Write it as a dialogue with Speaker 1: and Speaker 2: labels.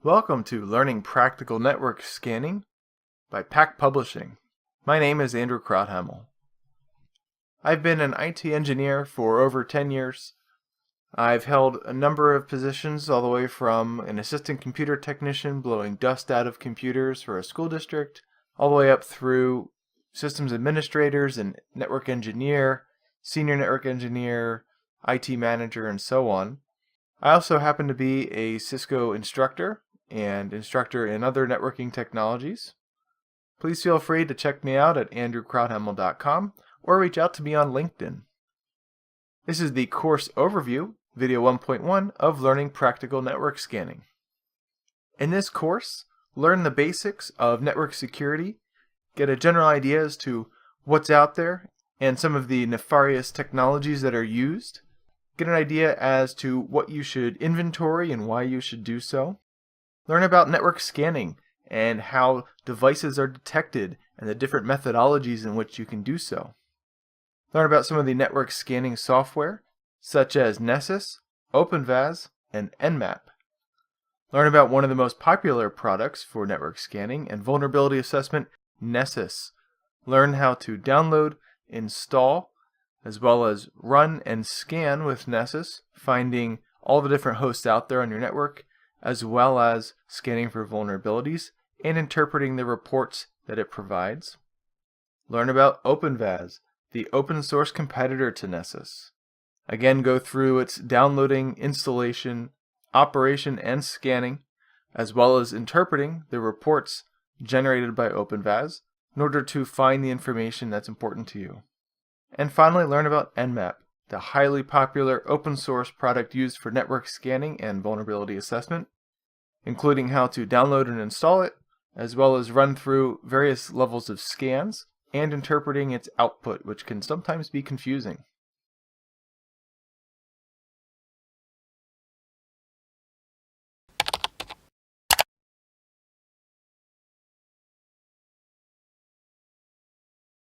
Speaker 1: Welcome to Learning Practical Network Scanning by Pack Publishing. My name is Andrew Krauthamel. I've been an IT engineer for over 10 years. I've held a number of positions all the way from an assistant computer technician blowing dust out of computers for a school district, all the way up through systems administrators and network engineer, senior network engineer, IT manager, and so on. I also happen to be a Cisco instructor and instructor in other networking technologies. Please feel free to check me out at andrewkrauthamel.com or reach out to me on LinkedIn. This is the course overview, video 1.1 of Learning Practical Network Scanning. In this course, learn the basics of network security, get a general idea as to what's out there and some of the nefarious technologies that are used, get an idea as to what you should inventory and why you should do so, learn about network scanning and how devices are detected and the different methodologies in which you can do so. Learn about some of the network scanning software, such as Nessus, OpenVAS, and Nmap. Learn about one of the most popular products for network scanning and vulnerability assessment, Nessus. Learn how to download, install, as well as run and scan with Nessus, finding all the different hosts out there on your network, as well as scanning for vulnerabilities and interpreting the reports that it provides. Learn about OpenVAS, the open source competitor to Nessus. Again, go through its downloading, installation, operation, and scanning, as well as interpreting the reports generated by OpenVAS in order to find the information that's important to you. And finally, learn about Nmap, the highly popular open source product used for network scanning and vulnerability assessment, including how to download and install it, as well as run through various levels of scans and interpreting its output, which can sometimes be confusing.